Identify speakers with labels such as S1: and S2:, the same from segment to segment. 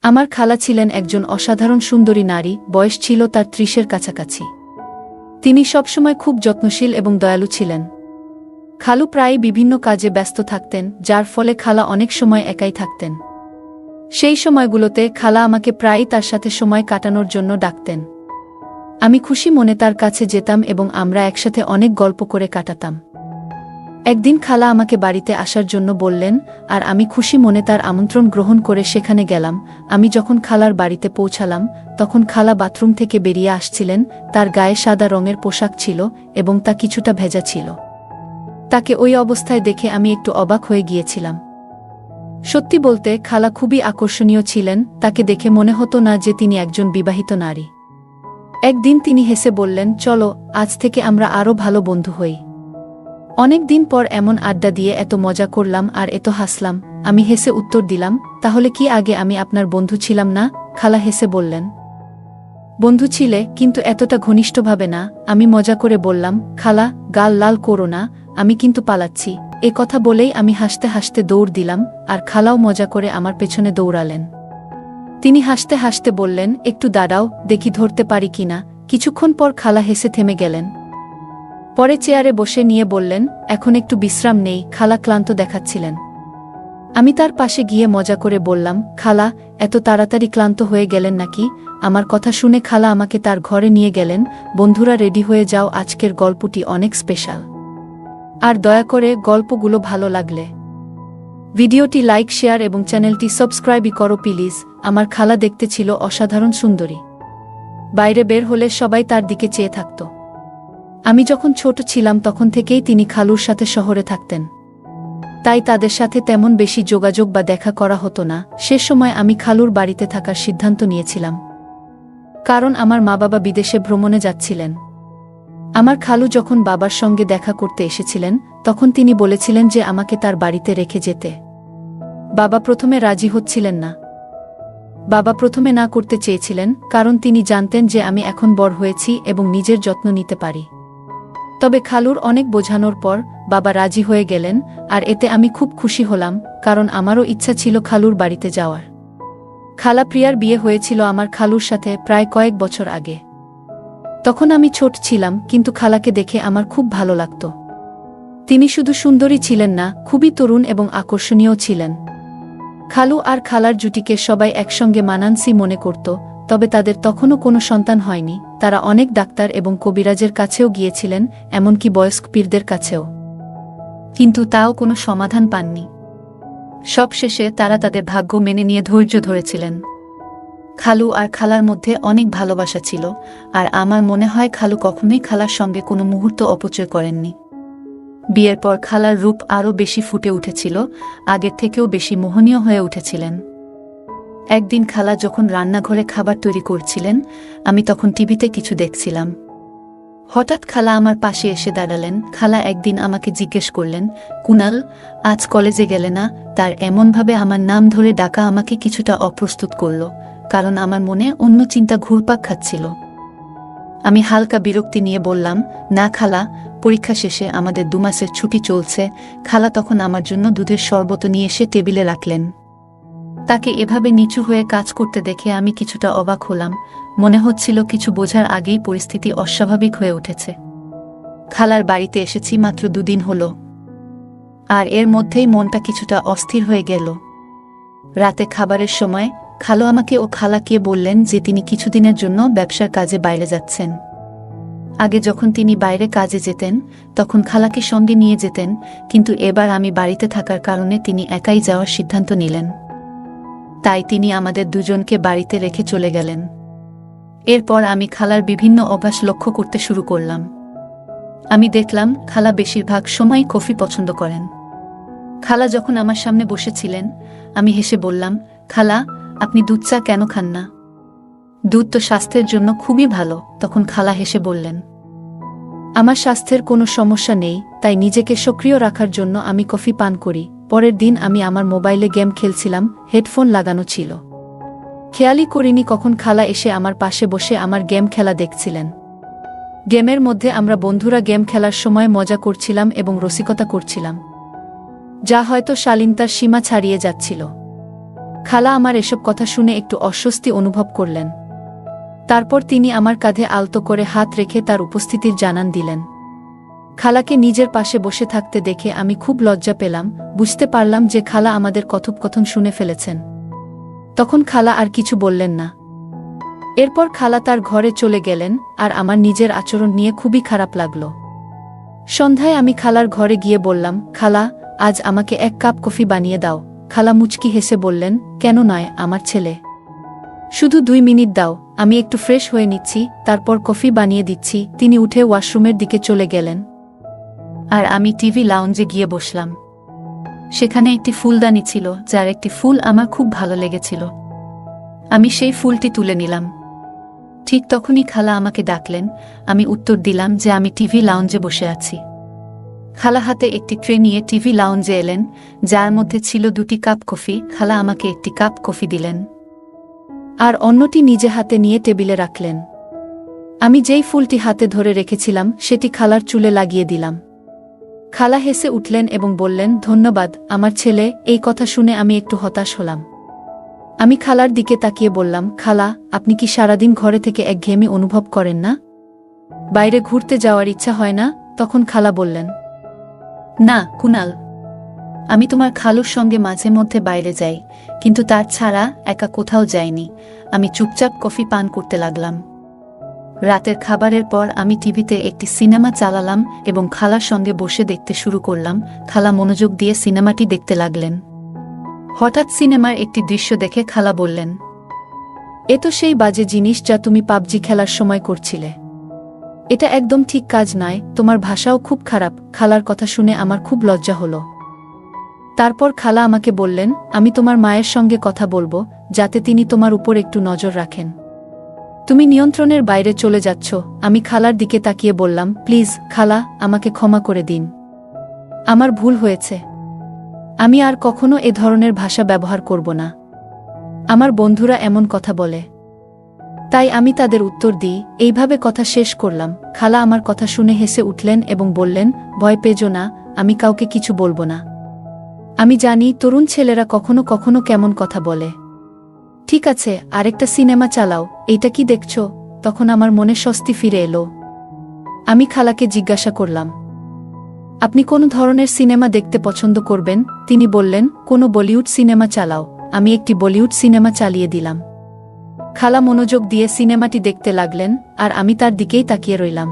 S1: আমার খালা ছিলেন একজন অসাধারণ সুন্দরী নারী, বয়স ছিল তার ৩০-এর কাছাকাছি। তিনি সবসময় খুব যত্নশীল এবং দয়ালু ছিলেন। খালু প্রায়ই বিভিন্ন কাজে ব্যস্ত থাকতেন, যার ফলে খালা অনেক সময় একাই থাকতেন। সেই সময়গুলোতে খালা আমাকে প্রায়ই তার সাথে সময় কাটানোর জন্য ডাকতেন। আমি খুশি মনে তার কাছে যেতাম এবং আমরা একসাথে অনেক গল্প করে কাটাতাম। একদিন খালা আমাকে বাড়িতে আসার জন্য বললেন, আর আমি খুশি মনে তার আমন্ত্রণ গ্রহণ করে সেখানে গেলাম। আমি যখন খালার বাড়িতে পৌঁছালাম, তখন খালা বাথরুম থেকে বেরিয়ে আসছিলেন। তার গায়ে সাদা রঙের পোশাক ছিল এবং তা কিছুটা ভেজা ছিল। তাকে ওই অবস্থায় দেখে আমি একটু অবাক হয়ে গিয়েছিলাম। সত্যি বলতে খালা খুবই আকর্ষণীয় ছিলেন, তাকে দেখে মনে হতো না যে তিনি একজন বিবাহিত নারী। একদিন তিনি হেসে বললেন, চলো আজ থেকে আমরা আরও ভালো বন্ধু হই। অনেক দিন পর এমন আড্ডা দিয়ে এত মজা করলাম আর এত হাসলাম। আমি হেসে উত্তর দিলাম, তাহলে কি আগে আমি আপনার বন্ধু ছিলাম না? খালা হেসে বললেন, বন্ধু ছিলে, কিন্তু এতটা ঘনিষ্ঠভাবে না। আমি মজা করে বললাম, খালা গাল লাল করো না, আমি কিন্তু পালাচ্ছি। এ কথা বলেই আমি হাসতে হাসতে দৌড় দিলাম, আর খালাও মজা করে আমার পেছনে দৌড়ালেন। তিনি হাসতে হাসতে বললেন, একটু দাঁড়াও, দেখি ধরতে পারি কিনা। কিছুক্ষণ পর খালা হেসে থেমে গেলেন। পরে চেয়ারে বসে নিয়ে বললেন, এখন একটু বিশ্রাম নেই। খালা ক্লান্ত দেখাচ্ছিলেন। আমি তার পাশে গিয়ে মজা করে বললাম, খালা এত তাড়াতাড়ি ক্লান্ত হয়ে গেলেন নাকি? আমার কথা শুনে খালা আমাকে তার ঘরে নিয়ে গেলেন। বন্ধুরা রেডি হয়ে যাও, আজকের গল্পটি অনেক স্পেশাল। আর দয়া করে গল্পগুলো ভালো লাগলে ভিডিওটি লাইক, শেয়ার এবং চ্যানেলটি সাবস্ক্রাইবই করো প্লিজ। আমার খালা দেখতে ছিল অসাধারণ সুন্দরী। বাইরে বের হলে সবাই তার দিকে চেয়ে থাকত। আমি যখন ছোট ছিলাম তখন থেকেই তিনি খালুর সাথে শহরে থাকতেন, তাই তাদের সাথে তেমন বেশি যোগাযোগ বা দেখা করা হতো না। সে সময় আমি খালুর বাড়িতে থাকার সিদ্ধান্ত নিয়েছিলাম, কারণ আমার মা বাবা বিদেশে ভ্রমণে যাচ্ছিলেন। আমার খালু যখন বাবার সঙ্গে দেখা করতে এসেছিলেন, তখন তিনি বলেছিলেন যে আমাকে তার বাড়িতে রেখে যেতে। বাবা প্রথমে রাজি হচ্ছিলেন না। বাবা প্রথমে না করতে চেয়েছিলেন, কারণ তিনি জানতেন যে আমি এখন বড় হয়েছি এবং নিজের যত্ন নিতে পারি। তবে খালুর অনেক বোঝানোর পর বাবা রাজি হয়ে গেলেন, আর এতে আমি খুব খুশি হলাম, কারণ আমারও ইচ্ছা ছিল খালুর বাড়িতে যাওয়ার। খালা প্রিয়ার বিয়ে হয়েছিল আমার খালুর সাথে প্রায় কয়েক বছর আগে। তখন আমি ছোট ছিলাম, কিন্তু খালাকে দেখে আমার খুব ভালো লাগত। তিনি শুধু সুন্দরী ছিলেন না, খুবই তরুণ এবং আকর্ষণীয় ছিলেন। খালু আর খালার জুটিকে সবাই একসঙ্গে মানানসই মনে করত, তবে তাদের তখনও কোনো সন্তান হয়নি। তারা অনেক ডাক্তার এবং কবিরাজের কাছেও গিয়েছিলেন, এমনকি বয়স্ক পীরদের কাছেও, কিন্তু তাও কোনো সমাধান পাননি। সবশেষে তারা তাদের ভাগ্য মেনে নিয়ে ধৈর্য ধরেছিলেন। খালু আর খালার মধ্যে অনেক ভালোবাসা ছিল, আর আমার মনে হয় খালু কখনোই খালার সঙ্গে কোনো মুহূর্ত অপচয় করেননি। বিয়ের পর খালার রূপ আরও বেশি ফুটে উঠেছিল, আগের থেকেও বেশি মোহনীয় হয়ে উঠেছিলেন। একদিন খালা যখন রান্নাঘরে খাবার তৈরি করছিলেন, আমি তখন টিভিতে কিছু দেখছিলাম। হঠাৎ খালা আমার পাশে এসে দাঁড়ালেন। খালা একদিন আমাকে জিজ্ঞেস করলেন, কুনাল আজ কলেজে গেলে না? তার এমনভাবে আমার নাম ধরে ডাকা আমাকে কিছুটা অপ্রস্তুত করল, কারণ আমার মনে অন্য চিন্তা ঘুরপাক খাচ্ছিল। আমি হালকা বিরক্তি নিয়ে বললাম, না খালা, পরীক্ষা শেষে আমাদের 2 মাসের ছুটি চলছে। খালা তখন আমার জন্য দুধের শরবত নিয়ে এসে টেবিলে রাখলেন। তাকে এভাবে নিচু হয়ে কাজ করতে দেখে আমি কিছুটা অবাক হলাম। মনে হচ্ছিল কিছু বোঝার আগেই পরিস্থিতি অস্বাভাবিক হয়ে উঠেছে। খালার বাড়িতে এসেছি মাত্র 2 দিন হলো, আর এর মধ্যেই মনটা কিছুটা অস্থির হয়ে গেল। রাতে খাবারের সময় খালু আমাকে ও খালাকে বললেন যে তিনি কিছুদিনের জন্য ব্যবসার কাজে বাইরে যাচ্ছেন। আগে যখন তিনি বাইরে কাজে যেতেন, তখন খালাকে সঙ্গে নিয়ে যেতেন, কিন্তু এবার আমি বাড়িতে থাকার কারণে তিনি একাই যাওয়ার সিদ্ধান্ত নিলেন। তাই তিনি আমাদের দুজনকে বাড়িতে রেখে চলে গেলেন। এরপর আমি খালার বিভিন্ন অভ্যাস লক্ষ্য করতে শুরু করলাম। আমি দেখলাম খালা বেশিরভাগ সময় কফি পছন্দ করেন। খালা যখন আমার সামনে বসেছিলেন, আমি হেসে বললাম, খালা আপনি দুধ চা কেন খান না? দুধ তো স্বাস্থ্যের জন্য খুবই ভালো। তখন খালা হেসে বললেন, আমার স্বাস্থ্যের কোনো সমস্যা নেই, তাই নিজেকে সক্রিয় রাখার জন্য আমি কফি পান করি। পরের দিন আমি আমার মোবাইলে গেম খেলছিলাম, হেডফোন লাগানো ছিল। খেয়ালই করিনি কখন খালা এসে আমার পাশে বসে আমার গেম খেলা দেখছিলেন। গেমের মধ্যে আমরা বন্ধুরা গেম খেলার সময় মজা করছিলাম এবং রসিকতা করছিলাম, যা হয়তো শালীনতার সীমা ছাড়িয়ে যাচ্ছিল। খালা আমার এসব কথা শুনে একটু অস্বস্তি অনুভব করলেন। তারপর তিনি আমার কাঁধে আলতো করে হাত রেখে তার উপস্থিতির জানান দিলেন। খালাকে নিজের পাশে বসে থাকতে দেখে আমি খুব লজ্জা পেলাম, বুঝতে পারলাম যে খালা আমাদের কথোপকথন শুনে ফেলেছেন। তখন খালা আর কিছু বললেন না। এরপর খালা তার ঘরে চলে গেলেন, আর আমার নিজের আচরণ নিয়ে খুবই খারাপ লাগল। সন্ধ্যায় আমি খালার ঘরে গিয়ে বললাম, খালা, আজ আমাকে 1 কাপ কফি বানিয়ে দাও। খালা মুচকি হেসে বললেন, কেন নয় আমার ছেলে, শুধু 2 মিনিট দাও, আমি একটু ফ্রেশ হয়ে নিচ্ছি, তারপর কফি বানিয়ে দিচ্ছি। তিনি উঠে ওয়াশরুমের দিকে চলে গেলেন, আর আমি টিভি লাউঞ্জে গিয়ে বসলাম। সেখানে একটি ফুলদানি ছিল, যার একটি ফুল আমার খুব ভালো লেগেছিল। আমি সেই ফুলটি তুলে নিলাম। ঠিক তখনই খালা আমাকে ডাকলেন। আমি উত্তর দিলাম যে আমি টিভি লাউঞ্জে বসে আছি। খালা হাতে একটি ট্রে নিয়ে টিভি লাউঞ্জে এলেন, যার মধ্যে ছিল 2টি কাপ কফি। খালা আমাকে 1টি কাপ কফি দিলেন, আর অন্যটি নিজে হাতে নিয়ে টেবিলে রাখলেন। আমি যেই ফুলটি হাতে ধরে রেখেছিলাম সেটি খালার চুলে লাগিয়ে দিলাম। খালা হেসে উঠলেন এবং বললেন, ধন্যবাদ আমার ছেলে। এই কথা শুনে আমি একটু হতাশ হলাম। আমি খালার দিকে তাকিয়ে বললাম, খালা, আপনি কি সারাদিন ঘরে থেকে একঘেয়েমি অনুভব করেন না? বাইরে ঘুরতে যাওয়ার ইচ্ছা হয় না? তখন খালা বললেন, না কুনাল, আমি তোমার খালুর সঙ্গে মাঝে মধ্যে বাইরে যাই, কিন্তু তার ছাড়া একা কোথাও যাইনি। আমি চুপচাপ কফি পান করতে লাগলাম। রাতের খাবারের পর আমি টিভিতে একটি সিনেমা চালালাম এবং খালার সঙ্গে বসে দেখতে শুরু করলাম। খালা মনোযোগ দিয়ে সিনেমাটি দেখতে লাগলেন। হঠাৎ সিনেমার একটি দৃশ্য দেখে খালা বললেন, এ তো সেই বাজে জিনিস যা তুমি পাবজি খেলার সময় করছিলে। এটা একদম ঠিক কাজ নয়, তোমার ভাষাও খুব খারাপ। খালার কথা শুনে আমার খুব লজ্জা হলো। তারপর খালা আমাকে বললেন, আমি তোমার মায়ের সঙ্গে কথা বলবো, যাতে তিনি তোমার উপর একটু নজর রাখেন। তুমি নিয়ন্ত্রণের বাইরে চলে যাচ্ছ। আমি খালার দিকে তাকিয়ে বললাম, প্লিজ খালা, আমাকে ক্ষমা করে দিন। আমার ভুল হয়েছে। আমি আর কখনো এ ধরনের ভাষা ব্যবহার করব না। আমার বন্ধুরা এমন কথা বলে, তাই আমি তাদের উত্তর দিই। এইভাবে কথা শেষ করলাম। খালা আমার কথা শুনে হেসে উঠলেন এবং বললেন, ভয় পেজো না, আমি কাউকে কিছু বলবো না। আমি জানি তরুণ ছেলেরা কখনো কখনো কেমন কথা বলে। ঠিক আছে, আরেকটা সিনেমা চালাও। এইটা কি দেখছো? তখন আমার মনে স্বস্তি ফিরে এলো। আমি খালাকে জিজ্ঞাসা করলাম, আপনি কোন ধরনের সিনেমা দেখতে পছন্দ করবেন? তিনি বললেন, কোনো বলিউড সিনেমা চালাও। আমি একটি বলিউড সিনেমা চালিয়ে দিলাম। খালা মনোযোগ দিয়ে সিনেমাটি দেখতে লাগলেন, আর আমি তার দিকেই তাকিয়ে রইলাম।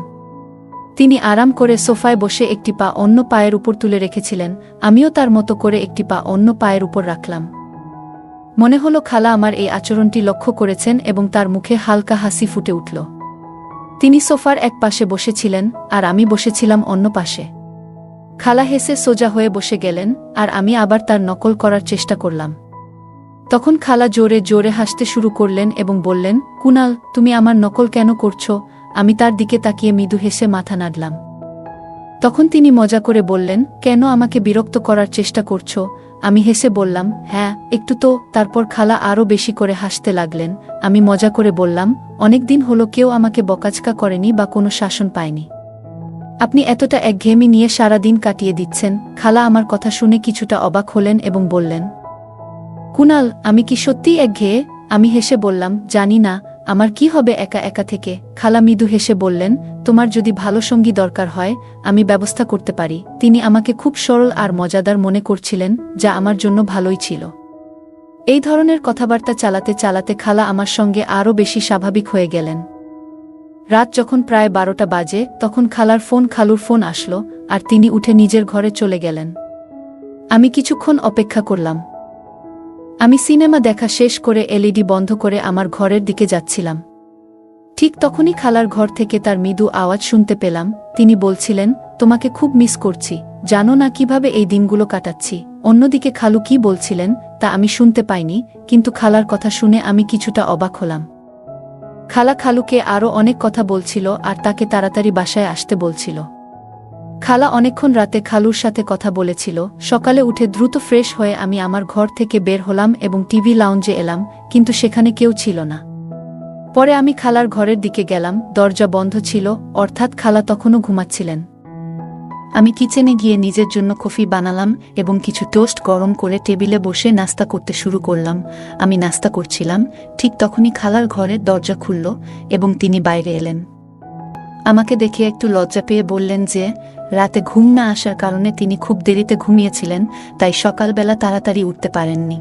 S1: তিনি আরাম করে সোফায় বসে একটি পা অন্য পায়ের উপর তুলে রেখেছিলেন। আমিও তার মতো করে একটি পা অন্য পায়ের উপর রাখলাম। মনে হলো খালা আমার এই আচরণটি লক্ষ্য করেছেন এবং তার মুখে হালকা হাসি ফুটে উঠল। তিনি সোফার এক পাশে বসেছিলেন, আর আমি বসেছিলাম অন্য পাশে। খালা হেসে সোজা হয়ে বসে গেলেন, আর আমি আবার তার নকল করার চেষ্টা করলাম। তখন খালা জোরে জোরে হাসতে শুরু করলেন এবং বললেন, কুনাল, তুমি আমার নকল কেন করছো? আমি তার দিকে তাকিয়ে মৃদু হেসে মাথা নাড়লাম। তখন তিনি মজা করে বললেন, কেন আমাকে বিরক্ত করার চেষ্টা করছো? আমি হেসে বললাম, হ্যাঁ একটু তো। তারপর খালা আরও বেশি করে হাসতে লাগলেন। আমি মজা করে বললাম, অনেকদিন হলো কেউ আমাকে বকাঝকা করেনি বা কোনো শাসন পায়নি। আপনি এতটা একঘেয়েমি নিয়ে সারা দিন কাটিয়ে দিচ্ছেন। খালা আমার কথা শুনে কিছুটা অবাক হলেন এবং বললেন, কুনাল, আমি কি সত্যিই একঘেয়ে? আমি হেসে বললাম, জানি না, আমার কি হবে একা একা থেকে। খালা মৃদু হেসে বললেন, তোমার যদি ভালো সঙ্গী দরকার হয়, আমি ব্যবস্থা করতে পারি। তিনি আমাকে খুব সরল আর মজাদার মনে করছিলেন, যা আমার জন্য ভালোই ছিল। এই ধরনের কথাবার্তা চালাতে চালাতে খালা আমার সঙ্গে আরও বেশি স্বাভাবিক হয়ে গেলেন। রাত যখন প্রায় 12টা বাজে, তখন খালুর ফোন আসলো, আর তিনি উঠে নিজের ঘরে চলে গেলেন। আমি কিছুক্ষণ অপেক্ষা করলাম। আমি সিনেমা দেখা শেষ করে এলইডি বন্ধ করে আমার ঘরের দিকে যাচ্ছিলাম। ঠিক তখনই খালার ঘর থেকে তার মৃদু আওয়াজ শুনতে পেলাম। তিনি বলছিলেন, তোমাকে খুব মিস করছি, জানো না কিভাবে এই দিনগুলো কাটাচ্ছি। অন্যদিকে খালু কি বলছিলেন তা আমি শুনতে পাইনি, কিন্তু খালার কথা শুনে আমি কিছুটা অবাক হলাম। খালা খালুকে আরও অনেক কথা বলছিল আর তাকে তাড়াতাড়ি বাসায় আসতে বলছিল। খালা অনেকক্ষণ রাতে খালুর সাথে কথা বলেছিল। সকালে উঠে দ্রুত ফ্রেশ হয়ে আমি আমার ঘর থেকে বের হলাম এবং টিভি লাউঞ্জে এলাম, কিন্তু সেখানে কেউ ছিল না। পরে আমি খালার ঘরের দিকে গেলাম, দরজা বন্ধ ছিল, অর্থাৎ খালা তখনও ঘুমাচ্ছিলেন। আমি কিচেনে গিয়ে নিজের জন্য কফি বানালাম এবং কিছু টোস্ট গরম করে টেবিলে বসে নাস্তা করতে শুরু করলাম। আমি নাস্তা করছিলাম, ঠিক তখনই খালার ঘরের দরজা খুলল এবং তিনি বাইরে এলেন। আমাকে দেখে একটু লজ্জা পেয়ে বললেন যে রাতে ঘুম না আসার কারণে তিনি খুব দেরিতে ঘুমিয়েছিলেন, তাই সকালবেলা তাড়াতাড়ি উঠতে পারেননি।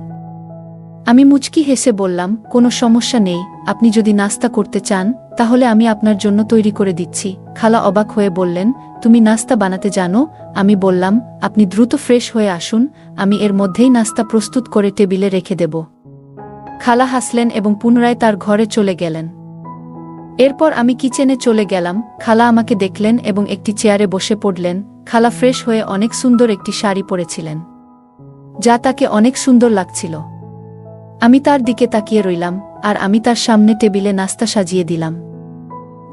S1: আমি মুচকি হেসে বললাম, কোনো সমস্যা নেই, আপনি যদি নাস্তা করতে চান তাহলে আমি আপনার জন্য তৈরি করে দিচ্ছি। খালা অবাক হয়ে বললেন, তুমি নাস্তা বানাতে জানো? আমি বললাম, আপনি দ্রুত ফ্রেশ হয়ে আসুন, আমি এর মধ্যেই নাস্তা প্রস্তুত করে টেবিলে রেখে দেব। খালা হাসলেন এবং পুনরায় তার ঘরে চলে গেলেন। এরপর আমি কিচেনে চলে গেলাম। খালা আমাকে দেখলেন এবং একটি চেয়ারে বসে পড়লেন। খালা ফ্রেশ হয়ে অনেক সুন্দর একটি শাড়ি পরেছিলেন, যা তাকে অনেক সুন্দর লাগছিল। আমি তার দিকে তাকিয়ে রইলাম আর আমি তার সামনে টেবিলে নাস্তা সাজিয়ে দিলাম।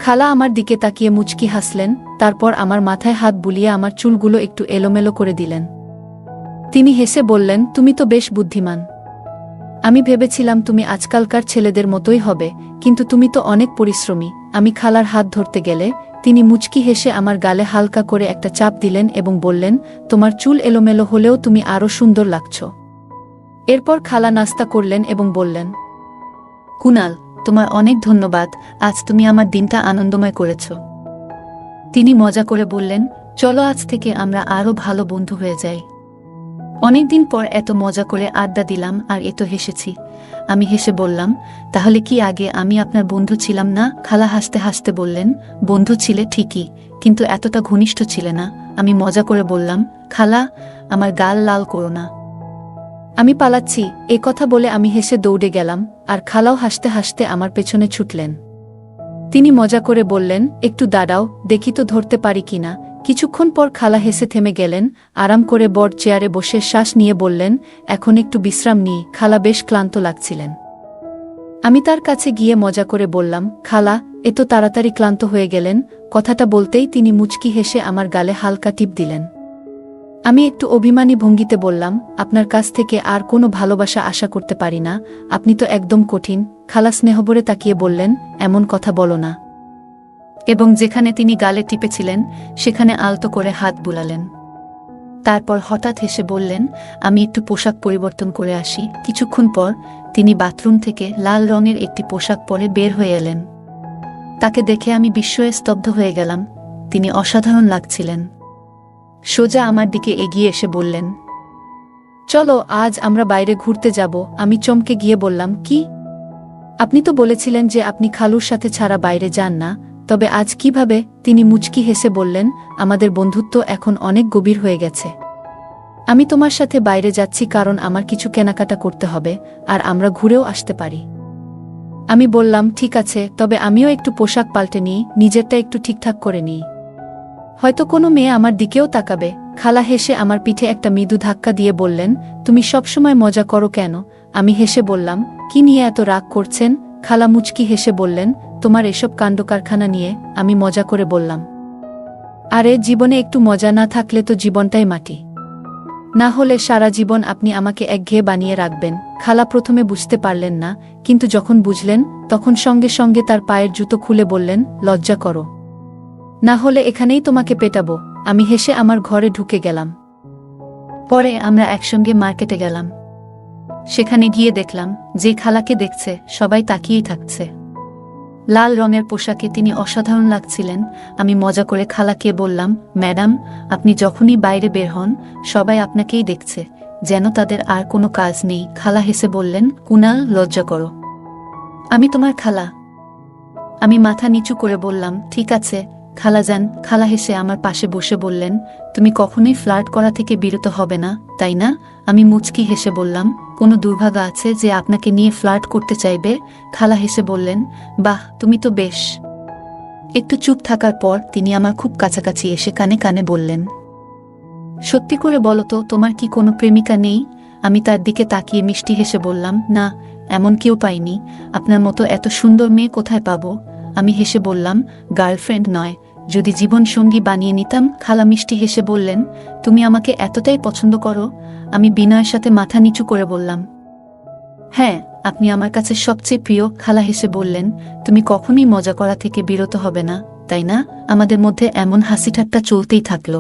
S1: খালা আমার দিকে তাকিয়ে মুচকি হাসলেন, তারপর আমার মাথায় হাত বুলিয়ে আমার চুলগুলো একটু এলোমেলো করে দিলেন। তিনি হেসে বললেন, তুমি তো বেশ বুদ্ধিমান। আমি ভেবেছিলাম তুমি আজকালকার ছেলেদের মতোই হবে, কিন্তু তুমি তো অনেক পরিশ্রমী। আমি খালার হাত ধরতে গেলে তিনি মুচকি হেসে আমার গালে হালকা করে একটা চাপ দিলেন এবং বললেন, তোমার চুল এলোমেলো হলেও তুমি আরও সুন্দর লাগছ। এরপর খালা নাস্তা করলেন এবং বললেন, কুনাল, তোমার অনেক ধন্যবাদ, আজ তুমি আমার দিনটা আনন্দময় করেছ। তিনি মজা করে বললেন, চলো আজ থেকে আমরা আরও ভালো বন্ধু হয়ে যাই। অনেকদিন পর এত মজা করে আড্ডা দিলাম আর এত হেসেছি। আমি হেসে বললাম, তাহলে কি আগে আমি আপনার বন্ধু ছিলাম না? খালা হাসতে হাসতে বললেন, বন্ধু ছিলে ঠিকই, কিন্তু এতটা ঘনিষ্ঠ ছিলে না। আমি মজা করে বললাম, খালা, আমার গাল লাল করো না, আমি পালাচ্ছি। এ কথা বলে আমি হেসে দৌড়ে গেলাম আর খালাও হাসতে হাসতে আমার পেছনে ছুটলেন। তিনি মজা করে বললেন, একটু দাঁড়াও, দেখি তো ধরতে পারি কিনা। কিছুক্ষণ পর খালা হেসে থেমে গেলেন, আরাম করে বড় চেয়ারে বসে শ্বাস নিয়ে বললেন, এখন একটু বিশ্রাম নিই। খালা বেশ ক্লান্ত লাগছিলেন। আমি তার কাছে গিয়ে মজা করে বললাম, খালা, এত তাড়াতাড়ি ক্লান্ত হয়ে গেলেন? কথাটা বলতেই তিনি মুচকি হেসে আমার গালে হালকা টিপ দিলেন। আমি একটু অভিমানী ভঙ্গিতে বললাম, আপনার কাছ থেকে আর কোনো ভালোবাসা আশা করতে পারি না, আপনি তো একদম কঠিন। খালা স্নেহভরে তাকিয়ে বললেন, এমন কথা বলো না, এবং যেখানে তিনি গালে টিপেছিলেন সেখানে আলতো করে হাত বুলালেন। তারপর হঠাৎ হেসে বললেন, আমি একটু পোশাক পরিবর্তন করে আসি। কিছুক্ষণ পর তিনি বাথরুম থেকে লাল রঙের একটি পোশাক পরে বের হয়ে এলেন। তাকে দেখে আমি বিস্ময়ে স্তব্ধ হয়ে গেলাম। তিনি অসাধারণ লাগছিলেন। সোজা আমার দিকে এগিয়ে এসে বললেন, চলো আজ আমরা বাইরে ঘুরতে যাব। আমি চমকে গিয়ে বললাম, কি? আপনি তো বলেছিলেন যে আপনি খালুর সাথে ছাড়া বাইরে যান না, তবে আজ কিভাবে? তিনি মুচকি হেসে বললেন, আমাদের বন্ধুত্ব এখন অনেক গভীর হয়ে গেছে। আমি তোমার সাথে বাইরে যাচ্ছি কারণ আমার কিছু কেনাকাটা করতে হবে আর আমরা ঘুরেও আসতে পারি। আমি বললাম, ঠিক আছে, তবে আমিও একটু পোশাক পাল্টে নিই, নিজেরটা একটু ঠিকঠাক করে নিই, হয়তো কোনো মেয়ে আমার দিকেও তাকাবে। খালা হেসে আমার পিঠে একটা মৃদু ধাক্কা দিয়ে বললেন, তুমি সবসময় মজা করো কেন? আমি হেসে বললাম, কি নিয়ে এত রাগ করছেন? খালা মুচকি হেসে বললেন, তোমার এসব কাণ্ডকারখানা নিয়ে। আমি মজা করে বললাম, আরে জীবনে একটু মজা না থাকলে তো জীবনটাই মাটি। না হলে সারা জীবন আপনি আমাকে একঘেয়ে বানিয়ে রাখবেন। খালা প্রথমে বুঝতে পারলেন না, কিন্তু যখন বুঝলেন তখন সঙ্গে সঙ্গে তার পায়ের জুতো খুলে বললেন, লজ্জা করো, না হলে এখানেই তোমাকে পেটাবো। আমি হেসে আমার ঘরে ঢুকে গেলাম। পরে আমরা একসঙ্গে মার্কেটে গেলাম। সেখানে গিয়ে দেখলাম যে খালাকে দেখছে সবাই তাকিয়েই থাকছে। লাল রঙের পোশাকে তিনি অসাধারণ লাগছিলেন। আমি মজা করে খালাকে বললাম, ম্যাডাম, আপনি যখনই বাইরে বের হন সবাই আপনাকেই দেখছে, যেন তাদের আর কোনো কাজ নেই। খালা হেসে বললেন, কুনাল, লজ্জা করো, আমি তোমার খালা। আমি মাথা নিচু করে বললাম, ঠিক আছে খালাজান। খালা হেসে আমার পাশে বসে বললেন, তুমি কখনোই ফ্লার্ট করা থেকে বিরত হবে না, তাই না? আমি মুচকি হেসে বললাম, কোনো দুর্ভাগা আছে যে আপনাকে নিয়ে ফ্লার্ট করতে চাইবে? খালা হেসে বললেন, বাহ, তুমি তো বেশ। একটু চুপ থাকার পর তিনি আমার খুব কাছাকাছি এসে কানে কানে বললেন, সত্যি করে বলো তো, তোমার কি কোনো প্রেমিকা নেই? আমি তার দিকে তাকিয়ে মিষ্টি হেসে বললাম, না, এমন কেউ পাইনি। আপনার মতো এত সুন্দর মেয়ে কোথায় পাবো? আমি হেসে বললাম, গার্লফ্রেন্ড নয়, যদি জীবন সঙ্গী বানিয়ে নিতাম। খালা মিষ্টি হেসে বললেন, তুমি আমাকে এতটাই পছন্দ করো? আমি বিনয়ের সাথে মাথা নিচু করে বললাম, হ্যাঁ, আপনি আমার কাছে সবচেয়ে প্রিয়। খালা হেসে বললেন, তুমি কখনোই মজা করা থেকে বিরত হবে না, তাই না? আমাদের মধ্যে এমন হাসি ঠাট্টা চলতেই থাকলো।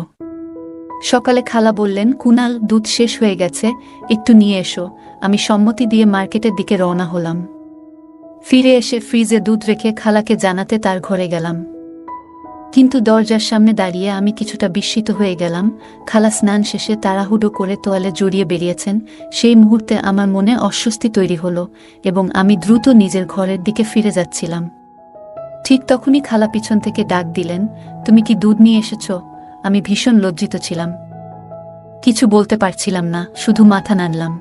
S1: সকালে খালা বললেন, কুনাল, দুধ শেষ হয়ে গেছে, একটু নিয়ে এসো। আমি সম্মতি দিয়ে মার্কেটের দিকে রওনা হলাম। ফিরে এসে ফ্রিজে দুধ রেখে খালাকে জানাতে তার ঘরে গেলাম। কিন্তু দরজার সামনে দাঁড়িয়ে আমি কিছুটা বিস্মিত হয়ে গেলাম। খালা স্নান শেষে তাড়াহুড়ো করে তোয়ালে জড়িয়ে বেরিয়েছেন। সেই মুহূর্তে আমার মনে অস্বস্তি তৈরি হলো এবং আমি দ্রুত নিজের ঘরের দিকে ফিরে যাচ্ছিলাম। ঠিক তখনই খালা পিছন থেকে ডাক দিলেন, তুমি কি দুধ নিয়ে এসেছ? আমি ভীষণ লজ্জিত ছিলাম। কিছু বলতে পারছিলাম না, শুধু মাথা নাড়লাম।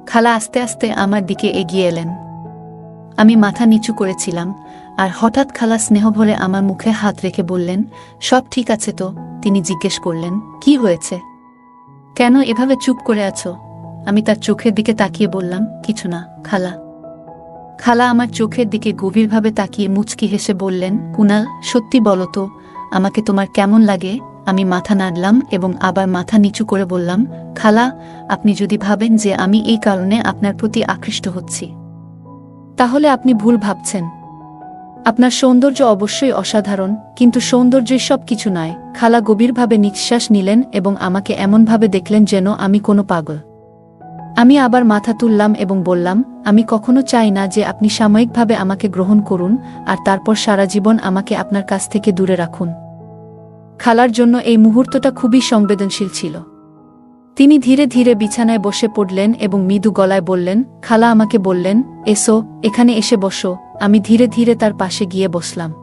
S1: খালা আস্তে আস্তে আমার দিকে এগিয়ে এলেন। আমি মাথা নিচু করেছিলাম, আর হঠাৎ খালা স্নেহভরে আমার মুখে হাত রেখে বললেন, সব ঠিক আছে তো? তিনি জিজ্ঞেস করলেন, কি হয়েছে? কেন এভাবে চুপ করে আছো? আমি তার চোখের দিকে তাকিয়ে বললাম, কিছু না খালা। খালা আমার চোখের দিকে গভীরভাবে তাকিয়ে মুচকি হেসে বললেন, কুনাল, সত্যি বলো তো, আমাকে তোমার কেমন লাগে? আমি মাথা নাড়লাম এবং আবার মাথা নিচু করে বললাম, খালা, আপনি যদি ভাবেন যে আমি এই কারণে আপনার প্রতি আকৃষ্ট হচ্ছি, তাহলে আপনি ভুল ভাবছেন। আপনার সৌন্দর্য অবশ্যই অসাধারণ, কিন্তু সৌন্দর্যই সব কিছু নয়। খালা গভীরভাবে নিঃশ্বাস নিলেন এবং আমাকে এমনভাবে দেখলেন যেন আমি কোনো পাগল। আমি আবার মাথা তুললাম এবং বললাম, আমি কখনো চাই না যে আপনি সাময়িকভাবে আমাকে গ্রহণ করুন আর তারপর সারা জীবন আমাকে আপনার কাছ থেকে দূরে রাখুন। খালার জন্য এই মুহূর্তটা খুবই সংবেদনশীল ছিল। তিনি ধীরে ধীরে বিছানায় বসে পড়লেন এবং মৃদু গলায় বললেন, খালা আমাকে বললেন, এসো, এখানে এসে বসো। আমি ধীরে ধীরে তার পাশে গিয়ে বসলাম।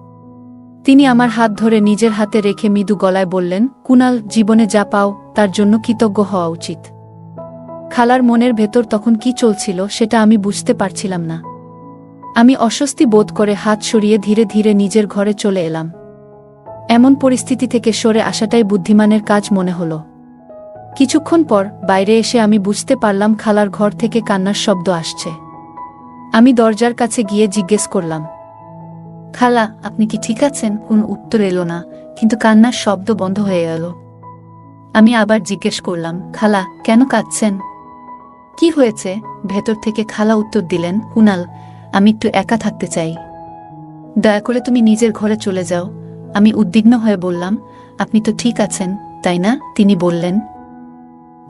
S1: তিনি আমার হাত ধরে নিজের হাতে রেখে মৃদু গলায় বললেন, কুনাল, জীবনে যা পাও তার জন্য কৃতজ্ঞ হওয়া উচিত। খালার মনের ভেতর তখন কি চলছিল সেটা আমি বুঝতে পারছিলাম না। আমি অস্বস্তি বোধ করে হাত সরিয়ে ধীরে ধীরে নিজের ঘরে চলে এলাম। এমন পরিস্থিতি থেকে সরে আসাটাই বুদ্ধিমানের কাজ মনে হলো। কিছুক্ষণ পর বাইরে এসে আমি বুঝতে পারলাম খালার ঘর থেকে কান্নার শব্দ আসছে। আমি দরজার কাছে গিয়ে জিজ্ঞেস করলাম, খালা, আপনি কি ঠিক আছেন? কোনো উত্তর এলো না, কিন্তু কান্নার শব্দ বন্ধ হয়ে গেল। আমি আবার জিজ্ঞেস করলাম, খালা, কেন কাঁদছেন? কি হয়েছে? ভেতর থেকে খালা উত্তর দিলেন, কুনাল, আমি একটু একা থাকতে চাই। দয়া করে তুমি নিজের ঘরে চলে যাও। আমি উদ্বিগ্ন হয়ে বললাম, আপনি তো ঠিক আছেন, তাই না? তিনি বললেন,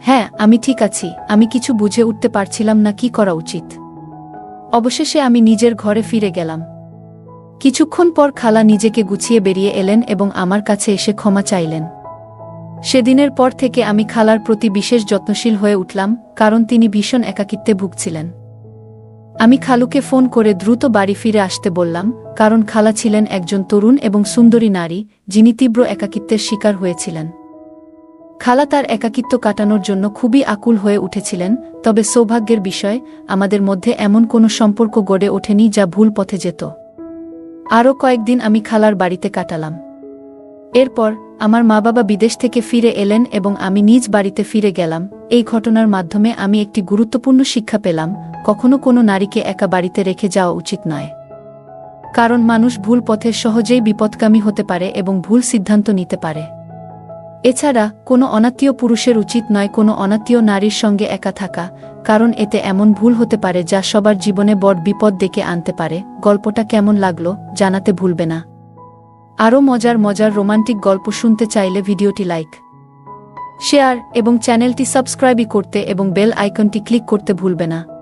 S1: হ্যাঁ, আমি ঠিক আছি। আমি কিছু বুঝে উঠতে পারছিলাম না কি করা উচিত। অবশেষে আমি নিজের ঘরে ফিরে গেলাম। কিছুক্ষণ পর খালা নিজেকে গুছিয়ে বেরিয়ে এলেন এবং আমার কাছে এসে ক্ষমা চাইলেন। সেদিনের পর থেকে আমি খালার প্রতি বিশেষ যত্নশীল হয়ে উঠলাম, কারণ তিনি ভীষণ একাকিত্বে ভুগছিলেন। আমি খালুকে ফোন করে দ্রুত বাড়ি ফিরে আসতে বললাম, কারণ খালা ছিলেন একজন তরুণ এবং সুন্দরী নারী, যিনি তীব্র একাকিত্বের শিকার হয়েছিলেন। খালা তার একাকিত্ব কাটানোর জন্য খুবই আকুল হয়ে উঠেছিলেন, তবে সৌভাগ্যের বিষয়, আমাদের মধ্যে এমন কোনো সম্পর্ক গড়ে ওঠেনি যা ভুল পথে যেত। আরও কয়েকদিন আমি খালার বাড়িতে কাটালাম। এরপর আমার মা-বাবা বিদেশ থেকে ফিরে এলেন এবং আমি নিজ বাড়িতে ফিরে গেলাম। এই ঘটনার মাধ্যমে আমি একটি গুরুত্বপূর্ণ শিক্ষা পেলাম, কখনো কোনো নারীকে একা বাড়িতে রেখে যাওয়া উচিত নয়। কারণ মানুষ ভুল পথে সহজেই বিপদগামী হতে পারে এবং ভুল সিদ্ধান্ত নিতে পারে। এছাড়া কোনো অনাত্মীয় পুরুষের উচিত নয় কোনো অনাত্মীয় নারীর সঙ্গে একা থাকা, কারণ এতে এমন ভুল হতে পারে যা সবার জীবনে বড় বিপদ ডেকে আনতে পারে। গল্পটা কেমন লাগলো জানাতে ভুলবে না। আরও মজার মজার রোমান্টিক গল্প শুনতে চাইলে ভিডিওটি লাইক, শেয়ার এবং চ্যানেলটি সাবস্ক্রাইব করতে এবং বেল আইকনটি ক্লিক করতে ভুলবে না।